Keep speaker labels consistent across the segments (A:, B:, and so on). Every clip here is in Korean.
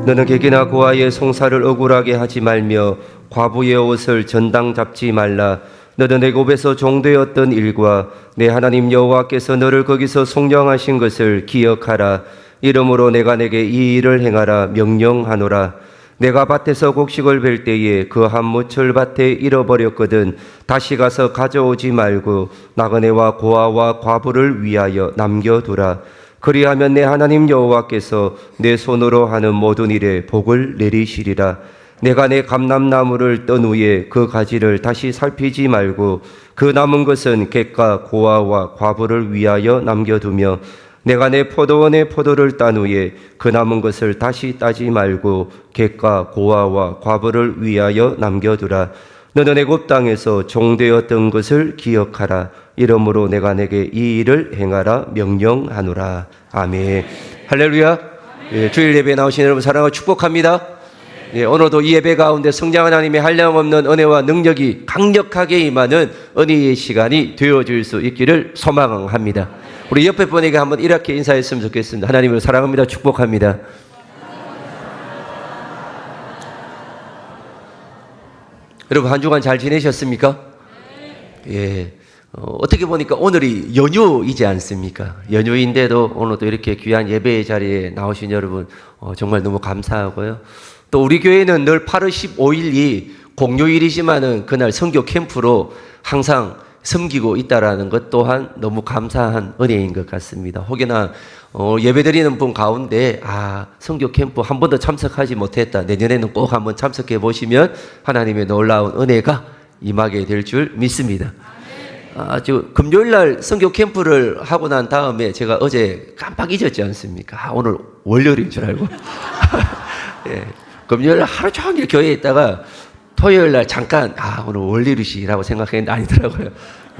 A: 너는 객이나 고아의 송사를 억울하게 하지 말며 과부의 옷을 전당 잡지 말라. 너는 애굽에서 종되었던 일과 내 하나님 여호와께서 너를 거기서 속량하신 것을 기억하라. 이러므로 내가 내게 이 일을 행하라 명령하노라. 내가 밭에서 곡식을 벨 때에 그 한 무철 밭에 잃어버렸거든. 다시 가서 가져오지 말고 나그네와 고아와 과부를 위하여 남겨두라. 그리하면 내 하나님 여호와께서 내 손으로 하는 모든 일에 복을 내리시리라. 내가 내 감람나무를 떤 후에 그 가지를 다시 살피지 말고 그 남은 것은 객과 고아와 과부를 위하여 남겨두며 내가 내 포도원의 포도를 딴 후에 그 남은 것을 다시 따지 말고 객과 고아와 과부를 위하여 남겨두라. 너는 애굽 땅에서 종되었던 것을 기억하라. 이러므로 내가 내게 이 일을 행하라 명령하노라. 아멘. 할렐루야. 예, 주일 예배에 나오신 여러분 사랑하고 축복합니다. 예, 오늘도 이 예배 가운데 성장 하나님의 한량없는 은혜와 능력이 강력하게 임하는 은혜의 시간이 되어질 수 있기를 소망합니다. 우리 옆에 분에게 한번 이렇게 인사했으면 좋겠습니다. 하나님을 사랑합니다. 축복합니다. 여러분 한 주간 잘 지내셨습니까? 예. 어떻게 보니까 오늘이 연휴이지 않습니까? 연휴인데도 오늘도 이렇게 귀한 예배의 자리에 나오신 여러분 정말 너무 감사하고요. 또 우리 교회는 늘 8월 15일이 공휴일이지만은 그날 선교 캠프로 항상 섬기고 있다라는 것 또한 너무 감사한 은혜인 것 같습니다. 혹여나 예배드리는 분 가운데 선교 캠프 한 번도 참석하지 못했다, 내년에는 꼭 한번 참석해 보시면 하나님의 놀라운 은혜가 임하게 될 줄 믿습니다. 금요일날 선교 캠프를 하고 난 다음에 제가 어제 깜빡 잊었지 않습니까? 오늘 월요일인 줄 알고 예, 금요일 하루 종일 교회에 있다가 토요일날 잠깐 오늘 월요일이시라고 생각했는데 아니더라고요.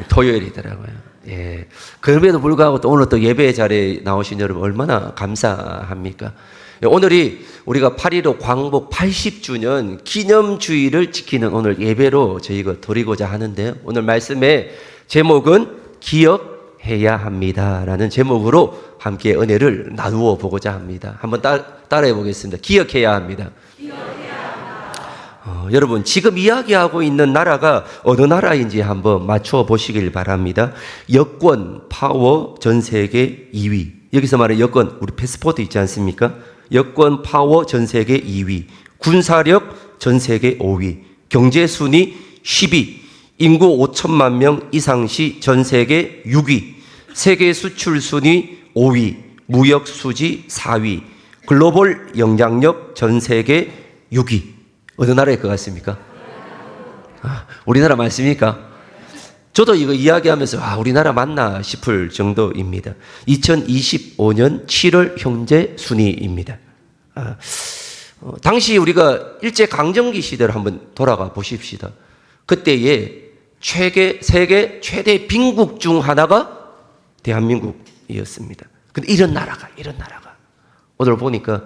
A: 토요일이더라고요. 예, 그럼에도 불구하고 또 오늘 또 예배 자리에 나오신 여러분 얼마나 감사합니까? 예, 오늘이 우리가 8.15 광복 80주년 기념주일을 지키는 오늘 예배로 저희가 드리고자 하는데요. 오늘 말씀의 제목은 기억해야 합니다라는 제목으로 함께 은혜를 나누어 보고자 합니다. 한번 따라해 보겠습니다. 기억해야 합니다. 여러분 지금 이야기하고 있는 나라가 어느 나라인지 한번 맞춰 보시길 바랍니다. 여권 파워 전 세계 2위. 여기서 말하는 여권, 우리 패스포트 있지 않습니까? 여권 파워 전 세계 2위, 군사력 전 세계 5위, 경제 순위 10위, 인구 5천만 명 이상 시 전 세계 6위, 세계 수출 순위 5위, 무역 수지 4위, 글로벌 영향력 전 세계 6위. 어느 나라일 것 같습니까? 우리나라 맞습니까? 저도 이거 이야기하면서 우리나라 맞나 싶을 정도입니다. 2025년 7월 현재 순위입니다. 당시 우리가 일제강점기 시대를 한번 돌아가 보십시다. 그때에 세계 최대 빈국 중 하나가 대한민국이었습니다. 근데 이런 나라가 오늘 보니까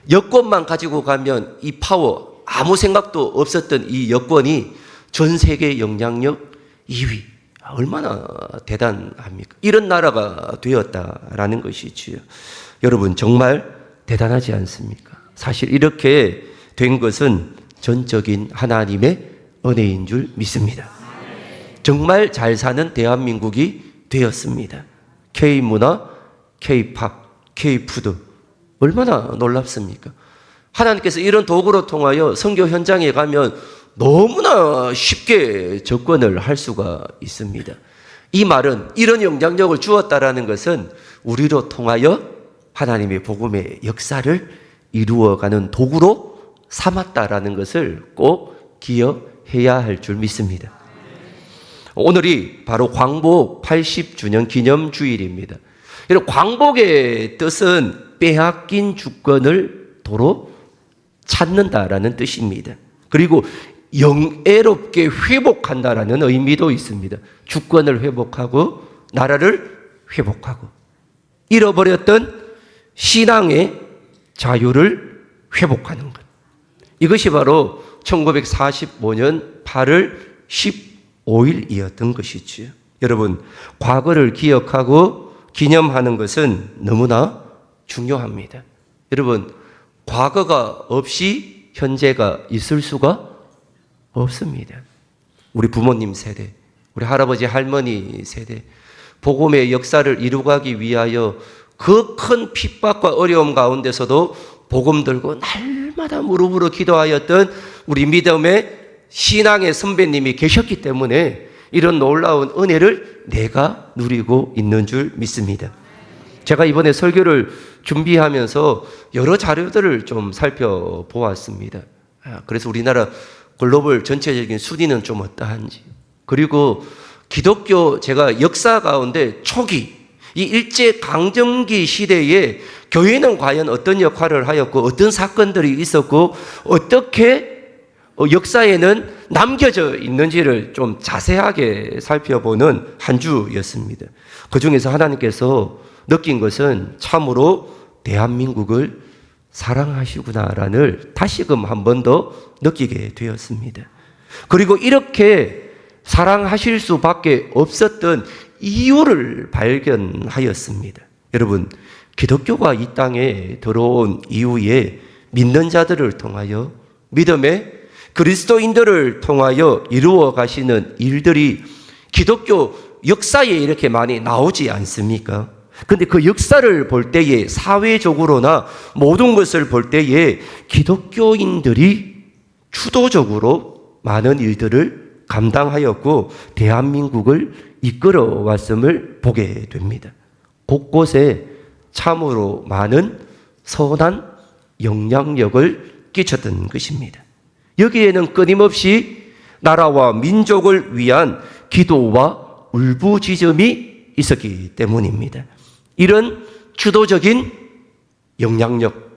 A: 여권만 가지고 가면 이 파워, 아무 생각도 없었던 이 여권이 전 세계 영향력 2위. 얼마나 대단합니까? 이런 나라가 되었다라는 것이지요. 여러분 정말 대단하지 않습니까? 사실 이렇게 된 것은 전적인 하나님의 은혜인 줄 믿습니다. 정말 잘 사는 대한민국이 되었습니다. K문화, K팝, K푸드 얼마나 놀랍습니까? 하나님께서 이런 도구로 통하여 선교 현장에 가면 너무나 쉽게 접근을 할 수가 있습니다. 이 말은 이런 영향력을 주었다라는 것은 우리로 통하여 하나님의 복음의 역사를 이루어가는 도구로 삼았다라는 것을 꼭 기억해야 할 줄 믿습니다. 오늘이 바로 광복 80주년 기념주일입니다. 광복의 뜻은 빼앗긴 주권을 도로 찾는다라는 뜻입니다. 그리고 영예롭게 회복한다라는 의미도 있습니다. 주권을 회복하고 나라를 회복하고 잃어버렸던 신앙의 자유를 회복하는 것. 이것이 바로 1945년 8월 15일이었던 것이지요. 여러분, 과거를 기억하고 기념하는 것은 너무나 중요합니다. 여러분, 과거가 없이 현재가 있을 수가 없습니다. 우리 부모님 세대, 우리 할아버지 할머니 세대, 복음의 역사를 이루가기 위하여 그 큰 핍박과 어려움 가운데서도 복음 들고 날마다 무릎으로 기도하였던 우리 믿음의 신앙의 선배님이 계셨기 때문에 이런 놀라운 은혜를 내가 누리고 있는 줄 믿습니다. 제가 이번에 설교를 준비하면서 여러 자료들을 좀 살펴보았습니다. 그래서 우리나라 글로벌 전체적인 순위는 좀 어떠한지, 그리고 기독교 제가 역사 가운데 초기 이 일제강점기 시대에 교회는 과연 어떤 역할을 하였고 어떤 사건들이 있었고 어떻게 역사에는 남겨져 있는지를 좀 자세하게 살펴보는 한 주였습니다. 그 중에서 하나님께서 느낀 것은 참으로 대한민국을 사랑하시구나라는 다시금 한 번 더 느끼게 되었습니다. 그리고 이렇게 사랑하실 수밖에 없었던 이유를 발견하였습니다. 여러분, 기독교가 이 땅에 들어온 이후에 믿는 자들을 통하여 믿음의 그리스도인들을 통하여 이루어 가시는 일들이 기독교 역사에 이렇게 많이 나오지 않습니까? 근데 그 역사를 볼 때에 사회적으로나 모든 것을 볼 때에 기독교인들이 주도적으로 많은 일들을 감당하였고 대한민국을 이끌어 왔음을 보게 됩니다. 곳곳에 참으로 많은 선한 영향력을 끼쳤던 것입니다. 여기에는 끊임없이 나라와 민족을 위한 기도와 울부짖음이 있었기 때문입니다. 이런 주도적인 영향력,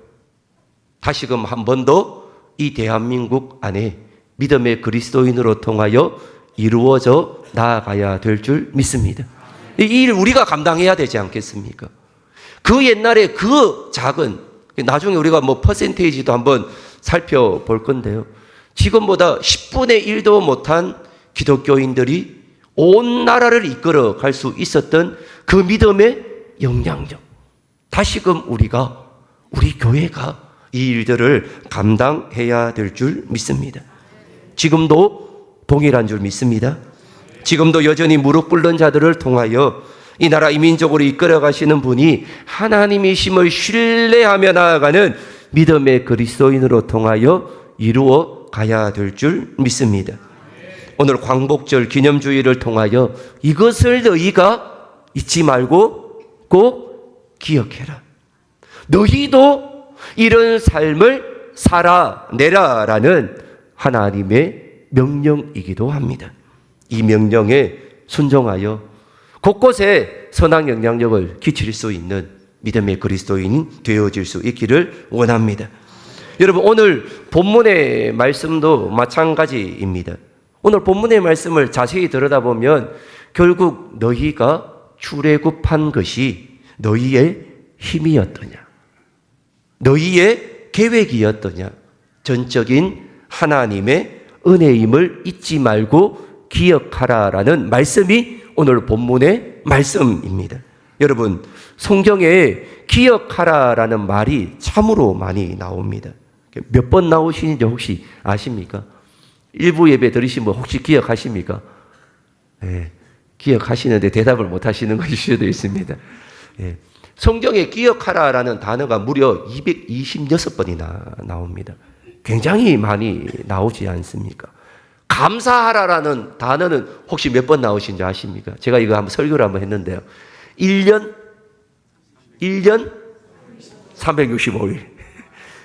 A: 다시금 한 번 더 이 대한민국 안에 믿음의 그리스도인으로 통하여 이루어져 나아가야 될 줄 믿습니다. 이 일 우리가 감당해야 되지 않겠습니까? 그 옛날에 그 작은, 나중에 우리가 퍼센테이지도 한번 살펴볼 건데요. 지금보다 10분의 1도 못한 기독교인들이 온 나라를 이끌어 갈 수 있었던 그 믿음의 영향력. 다시금 우리 교회가 이 일들을 감당해야 될 줄 믿습니다. 지금도 동일한 줄 믿습니다. 지금도 여전히 무릎 꿇는 자들을 통하여 이 나라 이 민족으로 이끌어 가시는 분이 하나님이심을 신뢰하며 나아가는 믿음의 그리스도인으로 통하여 이루어 가야 될 줄 믿습니다. 오늘 광복절 기념주의를 통하여 이것을 너희가 잊지 말고 꼭 기억해라. 너희도 이런 삶을 살아내라라는 하나님의 명령이기도 합니다. 이 명령에 순종하여 곳곳에 선한 영향력을 끼칠 수 있는 믿음의 그리스도인이 되어질 수 있기를 원합니다. 여러분, 오늘 본문의 말씀도 마찬가지입니다. 오늘 본문의 말씀을 자세히 들여다보면 결국 너희가 출애굽한 것이 너희의 힘이었더냐, 너희의 계획이었더냐, 전적인 하나님의 은혜임을 잊지 말고 기억하라라는 말씀이 오늘 본문의 말씀입니다. 여러분, 성경에 기억하라라는 말이 참으로 많이 나옵니다. 몇 번 나오시는지 혹시 아십니까? 일부 예배 들으신 분 혹시 기억하십니까? 네, 기억하시는데 대답을 못 하시는 것일 수도 있습니다. 네, 성경에 기억하라라는 단어가 무려 226번이나 나옵니다. 굉장히 많이 나오지 않습니까? 감사하라라는 단어는 혹시 몇 번 나오신지 아십니까? 제가 이거 한번 설교를 한번 했는데요. 1년 365일.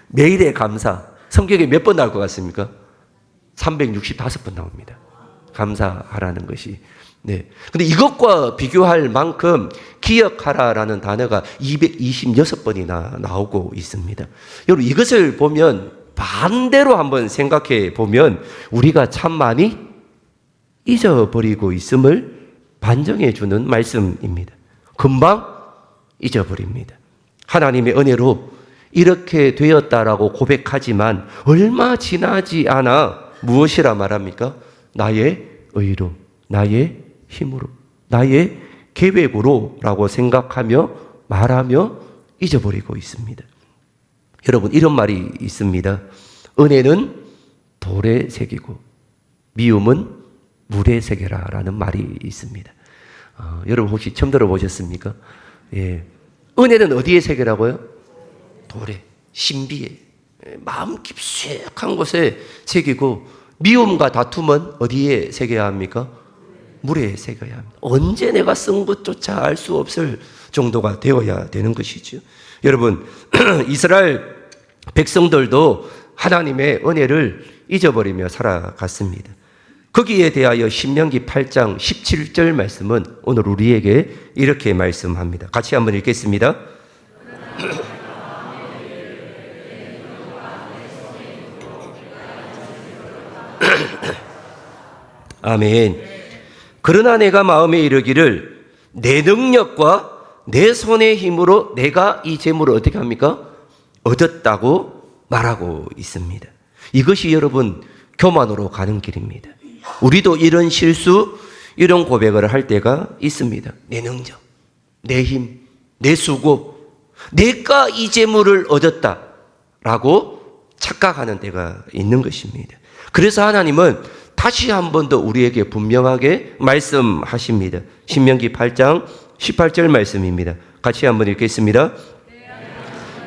A: 매일의 감사. 성경에 몇 번 나올 것 같습니까? 365번 나옵니다. 감사하라는 것이. 네. 근데 이것과 비교할 만큼 기억하라라는 단어가 226번이나 나오고 있습니다. 여러분, 이것을 보면 반대로 한번 생각해 보면 우리가 참 많이 잊어버리고 있음을 반증해 주는 말씀입니다. 금방 잊어버립니다. 하나님의 은혜로 이렇게 되었다라고 고백하지만 얼마 지나지 않아 무엇이라 말합니까? 나의 의로, 나의 힘으로, 나의 계획으로 라고 생각하며 말하며 잊어버리고 있습니다. 여러분, 이런 말이 있습니다. 은혜는 돌에 새기고 미움은 물에 새겨라 라는 말이 있습니다. 여러분 혹시 처음 들어보셨습니까? 예. 은혜는 어디에 새겨라고요? 돌에, 신비에, 마음 깊숙한 곳에 새기고, 미움과 다툼은 어디에 새겨야 합니까? 물에 새겨야 합니다. 언제 내가 쓴 것조차 알 수 없을 정도가 되어야 되는 것이죠. 여러분, 이스라엘 백성들도 하나님의 은혜를 잊어버리며 살아갔습니다. 거기에 대하여 신명기 8장 17절 말씀은 오늘 우리에게 이렇게 말씀합니다. 같이 한번 읽겠습니다. 아멘. 그러나 내가 마음에 이르기를 내 능력과 내 손의 힘으로 내가 이 재물을 어떻게 합니까? 얻었다고 말하고 있습니다. 이것이 여러분 교만으로 가는 길입니다. 우리도 이런 실수, 이런 고백을 할 때가 있습니다. 내 능력, 내 힘, 내 수고, 내가 이 재물을 얻었다라고 착각하는 때가 있는 것입니다. 그래서 하나님은 다시 한 번 더 우리에게 분명하게 말씀하십니다. 신명기 8장 18절 말씀입니다. 같이 한번 읽겠습니다.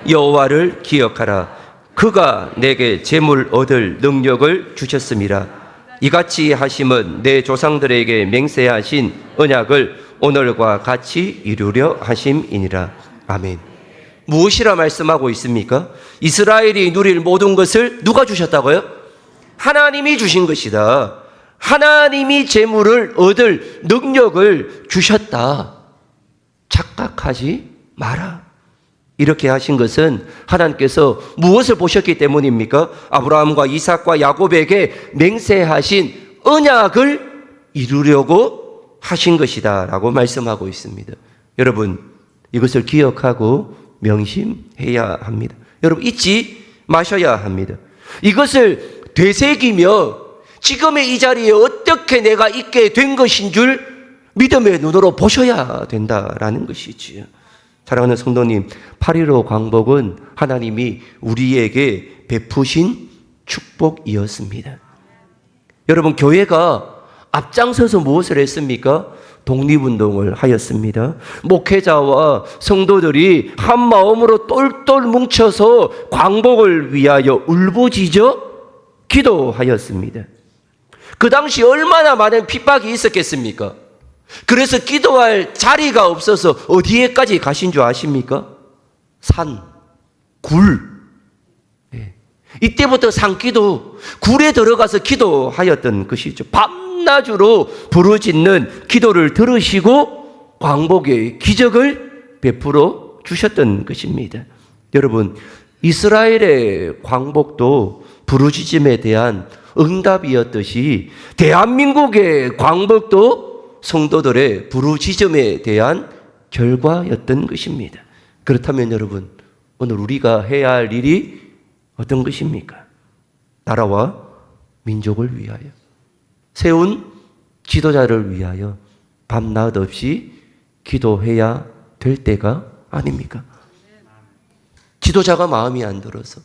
A: 여호와를 기억하라. 그가 내게 재물 얻을 능력을 주셨음이라. 이같이 하심은 내 조상들에게 맹세하신 언약을 오늘과 같이 이루려 하심이니라. 아멘. 무엇이라 말씀하고 있습니까? 이스라엘이 누릴 모든 것을 누가 주셨다고요? 하나님이 주신 것이다. 하나님이 재물을 얻을 능력을 주셨다. 착각하지 마라. 이렇게 하신 것은 하나님께서 무엇을 보셨기 때문입니까? 아브라함과 이삭과 야곱에게 맹세하신 언약을 이루려고 하신 것이다 라고 말씀하고 있습니다. 여러분, 이것을 기억하고 명심해야 합니다. 여러분, 잊지 마셔야 합니다. 이것을 되새기며 지금의 이 자리에 어떻게 내가 있게 된 것인 줄 믿음의 눈으로 보셔야 된다라는 것이지요. 사랑하는 성도님, 8.15 광복은 하나님이 우리에게 베푸신 축복이었습니다. 여러분, 교회가 앞장서서 무엇을 했습니까? 독립운동을 하였습니다. 목회자와 성도들이 한 마음으로 똘똘 뭉쳐서 광복을 위하여 울부짖어 기도하였습니다. 그 당시 얼마나 많은 핍박이 있었겠습니까? 그래서 기도할 자리가 없어서 어디에까지 가신 줄 아십니까? 산, 굴. 네. 이때부터 산기도, 굴에 들어가서 기도하였던 것이죠. 밤낮으로 부르짖는 기도를 들으시고 광복의 기적을 베풀어 주셨던 것입니다. 여러분, 이스라엘의 광복도 부르짖음에 대한 응답이었듯이 대한민국의 광복도 성도들의 부르짖음에 대한 결과였던 것입니다. 그렇다면 여러분, 오늘 우리가 해야 할 일이 어떤 것입니까? 나라와 민족을 위하여 세운 지도자를 위하여 밤낮 없이 기도해야 될 때가 아닙니까? 지도자가 마음이 안 들어서,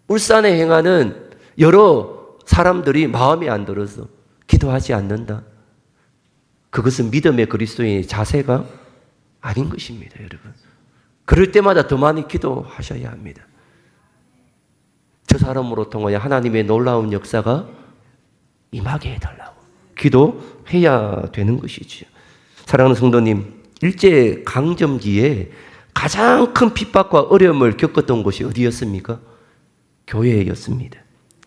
A: 울산에 행하는 여러 사람들이 마음이 안 들어서 기도하지 않는다. 그것은 믿음의 그리스도인의 자세가 아닌 것입니다, 여러분. 그럴 때마다 더 많이 기도하셔야 합니다. 저 사람으로 통하여 하나님의 놀라운 역사가 임하게 해달라고 기도해야 되는 것이지요. 사랑하는 성도님, 일제강점기에 가장 큰 핍박과 어려움을 겪었던 곳이 어디였습니까? 교회였습니다.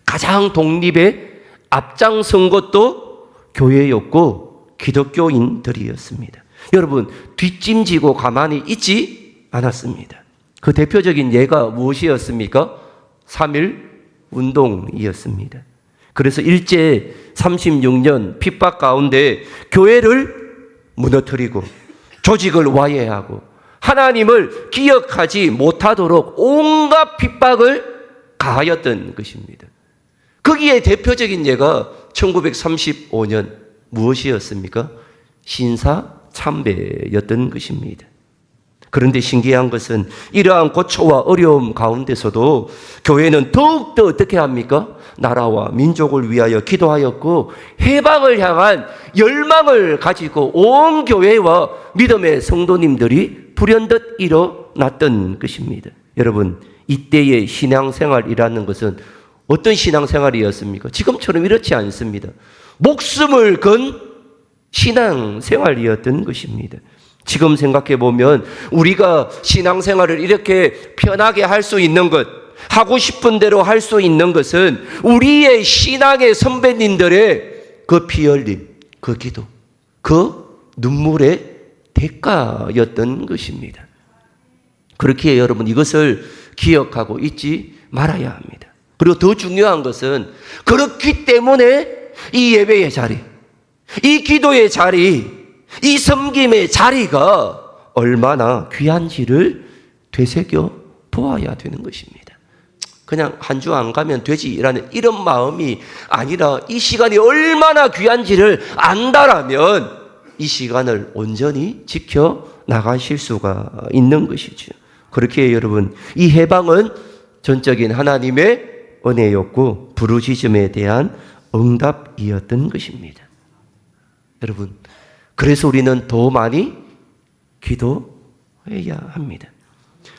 A: 가장 독립에 앞장선 것도 교회였고 기독교인들이었습니다. 여러분, 뒷짐지고 가만히 있지 않았습니다. 그 대표적인 예가 무엇이었습니까? 3.1 운동이었습니다. 그래서 일제 36년 핍박 가운데 교회를 무너뜨리고 조직을 와해하고 하나님을 기억하지 못하도록 온갖 핍박을 가하였던 것입니다. 거기에 대표적인 예가 1935년 무엇이었습니까? 신사 참배였던 것입니다. 그런데 신기한 것은 이러한 고초와 어려움 가운데서도 교회는 더욱더 어떻게 합니까? 나라와 민족을 위하여 기도하였고 해방을 향한 열망을 가지고 온 교회와 믿음의 성도님들이 불현듯 일어났던 것입니다. 여러분, 이때의 신앙생활이라는 것은 어떤 신앙생활이었습니까? 지금처럼 이렇지 않습니다. 목숨을 건 신앙생활이었던 것입니다. 지금 생각해 보면 우리가 신앙생활을 이렇게 편하게 할 수 있는 것, 하고 싶은 대로 할 수 있는 것은 우리의 신앙의 선배님들의 그 피 흘림, 그 기도, 그 눈물의 대가였던 것입니다. 그렇기에 여러분 이것을 기억하고 잊지 말아야 합니다. 그리고 더 중요한 것은 그렇기 때문에 이 예배의 자리, 이 기도의 자리, 이 섬김의 자리가 얼마나 귀한지를 되새겨 보아야 되는 것입니다. 그냥 한 주 안 가면 되지라는 이런 마음이 아니라 이 시간이 얼마나 귀한지를 안다라면 이 시간을 온전히 지켜 나가실 수가 있는 것이죠. 그렇게 여러분, 이 해방은 전적인 하나님의 은혜였고 부르짖음에 대한 응답이었던 것입니다. 여러분, 그래서 우리는 더 많이 기도해야 합니다.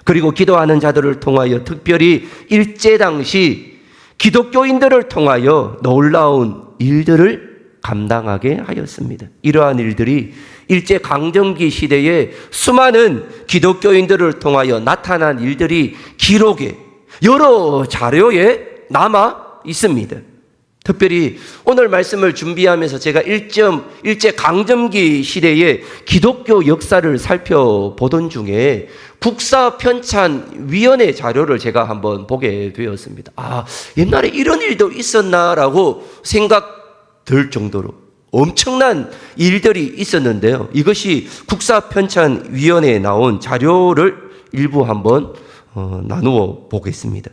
A: 그리고 기도하는 자들을 통하여 특별히 일제 당시 기독교인들을 통하여 놀라운 일들을 감당하게 하였습니다. 이러한 일들이 일제 강점기 시대에 수많은 기독교인들을 통하여 나타난 일들이 기록에 여러 자료에 남아 있습니다. 특별히 오늘 말씀을 준비하면서 제가 일제 강점기 시대의 기독교 역사를 살펴보던 중에 국사편찬위원회 자료를 제가 한번 보게 되었습니다. 아, 옛날에 이런 일도 있었나라고 생각 들 정도로 엄청난 일들이 있었는데요. 이것이 국사편찬위원회에 나온 자료를 일부 한번 나누어 보겠습니다.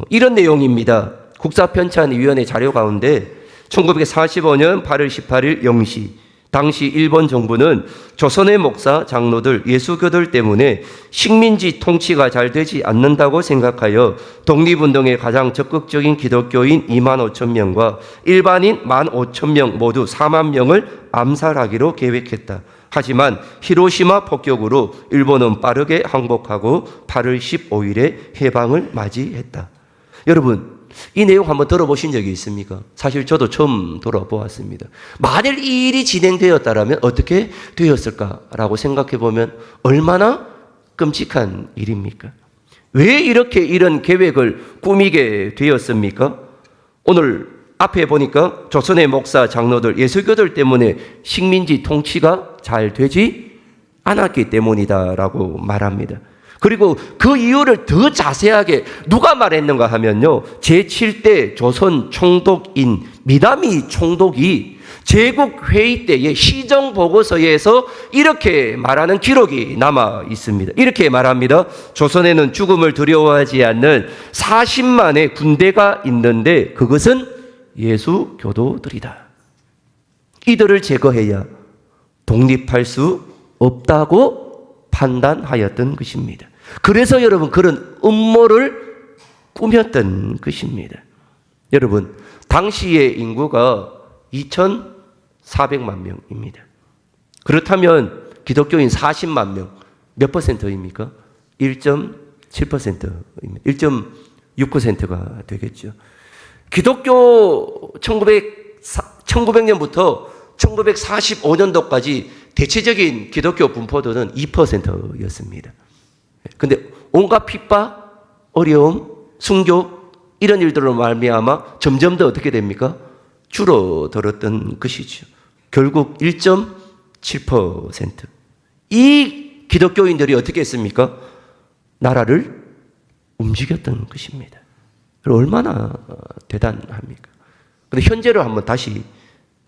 A: 이런 내용입니다. 국사편찬위원회 자료 가운데 1945년 8월 18일 0시 당시 일본 정부는 조선의 목사, 장로들, 예수교들 때문에 식민지 통치가 잘 되지 않는다고 생각하여 독립운동에 가장 적극적인 기독교인 2만 5천 명과 일반인 1만 5천 명 모두 4만 명을 암살하기로 계획했다. 하지만 히로시마 폭격으로 일본은 빠르게 항복하고 8월 15일에 해방을 맞이했다. 여러분, 이 내용 한번 들어보신 적이 있습니까? 사실 저도 처음 들어보았습니다. 만일 이 일이 진행되었다면 어떻게 되었을까라고 생각해 보면 얼마나 끔찍한 일입니까? 왜 이렇게 이런 계획을 꾸미게 되었습니까? 오늘 앞에 보니까 조선의 목사, 장로들, 예수교들 때문에 식민지 통치가 잘 되지 않았기 때문이다라고 말합니다. 그리고 그 이유를 더 자세하게 누가 말했는가 하면요, 제7대 조선 총독인 미나미 총독이 제국회의 때의 시정보고서에서 이렇게 말하는 기록이 남아 있습니다. 이렇게 말합니다. 조선에는 죽음을 두려워하지 않는 40만의 군대가 있는데 그것은 예수교도들이다. 이들을 제거해야 독립할 수 없다고 판단하였던 것입니다. 그래서 여러분 그런 음모를 꾸몄던 것입니다. 여러분, 당시의 인구가 2,400만 명입니다. 그렇다면 기독교인 40만 명, 몇 퍼센트입니까? 1.7%입니다. 1.6%가 되겠죠. 기독교 1900년부터 1945년도까지 대체적인 기독교 분포도는 2%였습니다. 근데 온갖 핍박, 어려움, 순교 이런 일들로 말미암아 점점 더 어떻게 됩니까? 줄어들었던 것이죠. 결국 1.7%. 이 기독교인들이 어떻게 했습니까? 나라를 움직였던 것입니다. 얼마나 대단합니까? 그런데 현재로 한번 다시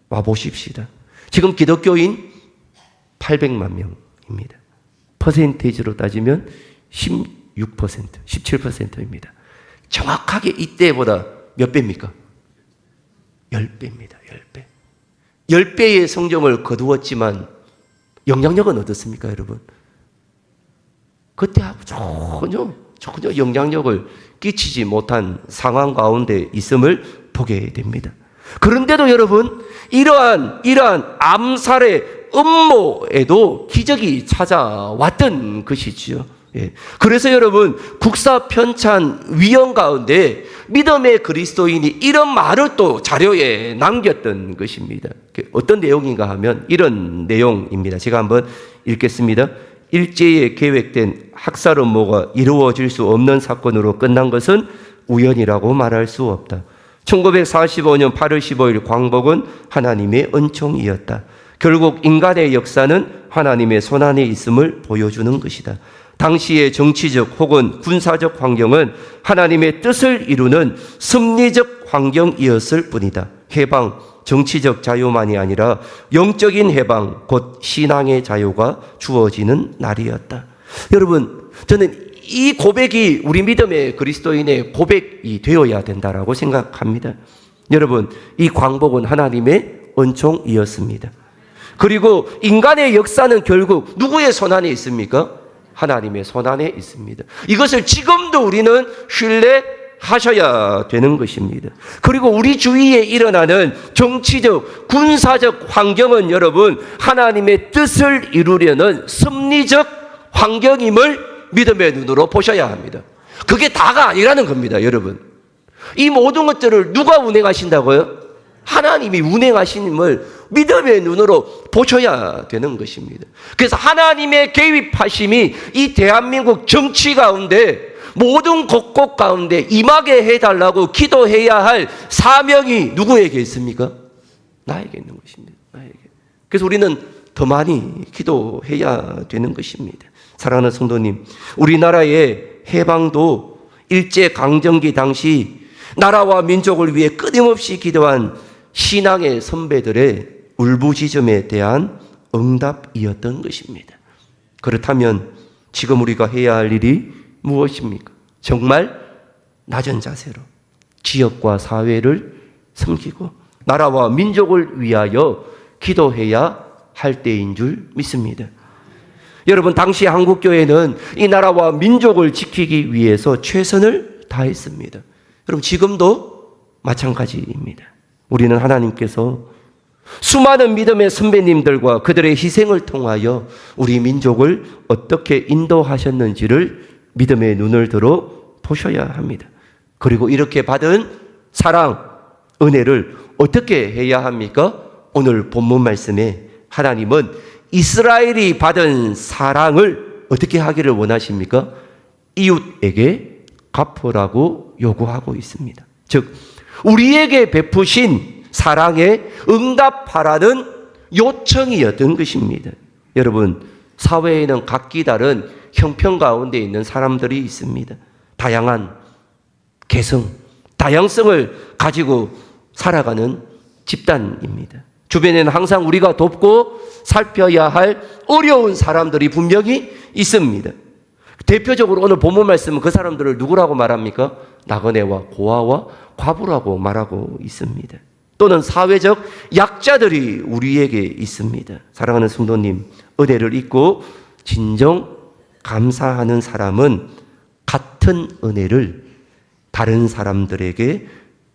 A: 와보십시다. 지금 기독교인 800만 명입니다. 퍼센테이지로 따지면 16%, 17%입니다. 정확하게 이때보다 몇 배입니까? 10배입니다. 10배. 10배의 성정을 거두었지만 영향력은 어떻습니까, 여러분? 그때하고 전혀 영향력을 끼치지 못한 상황 가운데 있음을 보게 됩니다. 그런데도 여러분, 이러한 암살의 음모에도 기적이 찾아왔던 것이지요. 그래서 여러분, 국사 편찬 위원 가운데 믿음의 그리스도인이 이런 말을 또 자료에 남겼던 것입니다. 어떤 내용인가 하면 이런 내용입니다. 제가 한번 읽겠습니다. 일제에 계획된 학살 음모가 이루어질 수 없는 사건으로 끝난 것은 우연이라고 말할 수 없다. 1945년 8월 15일 광복은 하나님의 은총이었다. 결국 인간의 역사는 하나님의 손안에 있음을 보여주는 것이다. 당시의 정치적 혹은 군사적 환경은 하나님의 뜻을 이루는 섭리적 환경이었을 뿐이다. 해방, 정치적 자유만이 아니라 영적인 해방, 곧 신앙의 자유가 주어지는 날이었다. 여러분, 저는 이 고백이 우리 믿음의 그리스도인의 고백이 되어야 된다라고 생각합니다. 여러분, 이 광복은 하나님의 은총이었습니다. 그리고 인간의 역사는 결국 누구의 손안에 있습니까? 하나님의 손안에 있습니다. 이것을 지금도 우리는 신뢰하셔야 되는 것입니다. 그리고 우리 주위에 일어나는 정치적, 군사적 환경은 여러분, 하나님의 뜻을 이루려는 섭리적 환경임을 믿음의 눈으로 보셔야 합니다. 그게 다가 아니라는 겁니다, 여러분. 이 모든 것들을 누가 운행하신다고요? 하나님이 운행하심을 믿음의 눈으로 보셔야 되는 것입니다. 그래서 하나님의 개입하심이 이 대한민국 정치 가운데 모든 곳곳 가운데 임하게 해달라고 기도해야 할 사명이 누구에게 있습니까? 나에게 있는 것입니다. 나에게. 그래서 우리는 더 많이 기도해야 되는 것입니다. 사랑하는 성도님, 우리나라의 해방도 일제강점기 당시 나라와 민족을 위해 끊임없이 기도한 신앙의 선배들의 울부짖음에 대한 응답이었던 것입니다. 그렇다면 지금 우리가 해야 할 일이 무엇입니까? 정말 낮은 자세로 지역과 사회를 섬기고 나라와 민족을 위하여 기도해야 할 때인 줄 믿습니다. 여러분, 당시 한국교회는 이 나라와 민족을 지키기 위해서 최선을 다했습니다. 여러분, 지금도 마찬가지입니다. 우리는 하나님께서 수많은 믿음의 선배님들과 그들의 희생을 통하여 우리 민족을 어떻게 인도하셨는지를 믿음의 눈을 들어 보셔야 합니다. 그리고 이렇게 받은 사랑, 은혜를 어떻게 해야 합니까? 오늘 본문 말씀에 하나님은 이스라엘이 받은 사랑을 어떻게 하기를 원하십니까? 이웃에게 갚으라고 요구하고 있습니다. 즉, 우리에게 베푸신 사랑에 응답하라는 요청이었던 것입니다. 여러분, 사회에는 각기 다른 형편 가운데 있는 사람들이 있습니다. 다양한 개성, 다양성을 가지고 살아가는 집단입니다. 주변에는 항상 우리가 돕고 살펴야 할 어려운 사람들이 분명히 있습니다. 대표적으로 오늘 본문 말씀은 그 사람들을 누구라고 말합니까? 나그네와 고아와 과부라고 말하고 있습니다. 또는 사회적 약자들이 우리에게 있습니다. 사랑하는 성도님, 은혜를 잊고 진정 감사하는 사람은 같은 은혜를 다른 사람들에게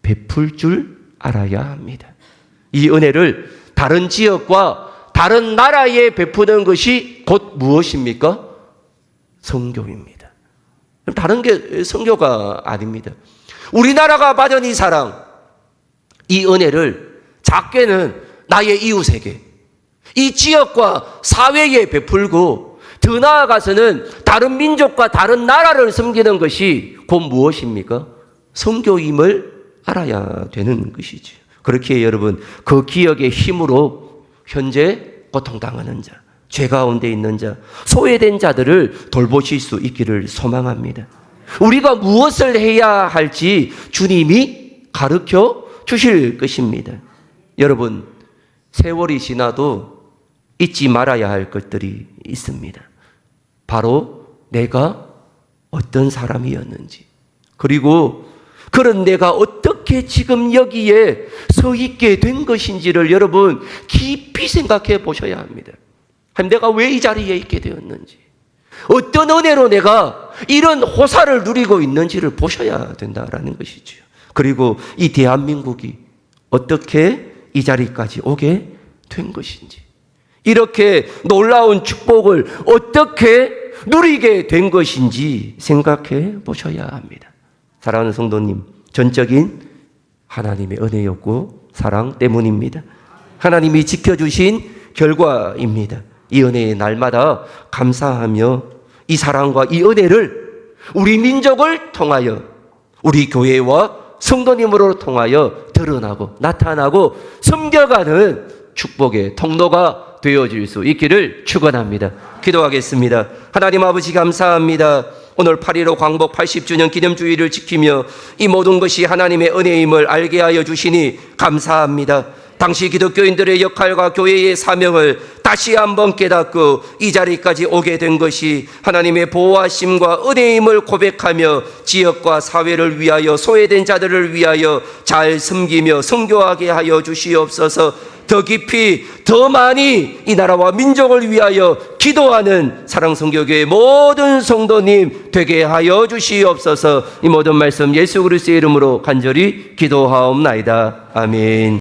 A: 베풀 줄 알아야 합니다. 이 은혜를 다른 지역과 다른 나라에 베푸는 것이 곧 무엇입니까? 선교입니다. 다른 게 선교가 아닙니다. 우리나라가 받은 이 사랑, 이 은혜를 작게는 나의 이웃에게, 이 지역과 사회에 베풀고 더 나아가서는 다른 민족과 다른 나라를 섬기는 것이 곧 무엇입니까? 선교임을 알아야 되는 것이죠. 그렇게 여러분, 그 기억의 힘으로 현재 고통당하는 자, 죄 가운데 있는 자, 소외된 자들을 돌보실 수 있기를 소망합니다. 우리가 무엇을 해야 할지 주님이 가르쳐 주실 것입니다. 여러분, 세월이 지나도 잊지 말아야 할 것들이 있습니다. 바로 내가 어떤 사람이었는지, 그리고 그런 내가 어떻게 지금 여기에 서 있게 된 것인지를 여러분 깊이 생각해 보셔야 합니다. 내가 왜 이 자리에 있게 되었는지, 어떤 은혜로 내가 이런 호사를 누리고 있는지를 보셔야 된다라는 것이지요. 그리고 이 대한민국이 어떻게 이 자리까지 오게 된 것인지, 이렇게 놀라운 축복을 어떻게 누리게 된 것인지 생각해 보셔야 합니다. 사랑하는 성도님, 전적인 하나님의 은혜였고 사랑 때문입니다. 하나님이 지켜주신 결과입니다. 이 은혜에 날마다 감사하며 이 사랑과 이 은혜를 우리 민족을 통하여, 우리 교회와 성도님으로 통하여 드러나고 나타나고 섬겨가는 축복의 통로가 되어질 수 있기를 축원합니다. 기도하겠습니다. 하나님 아버지, 감사합니다. 오늘 8.15 광복 80주년 기념주의를 지키며 이 모든 것이 하나님의 은혜임을 알게 하여 주시니 감사합니다. 당시 기독교인들의 역할과 교회의 사명을 다시 한번 깨닫고 이 자리까지 오게 된 것이 하나님의 보호하심과 은혜임을 고백하며 지역과 사회를 위하여, 소외된 자들을 위하여 잘 섬기며 선교하게 하여 주시옵소서. 더 깊이 더 많이 이 나라와 민족을 위하여 기도하는 사랑선교교회 모든 성도님 되게 하여 주시옵소서. 이 모든 말씀 예수 그리스도의 이름으로 간절히 기도하옵나이다. 아멘.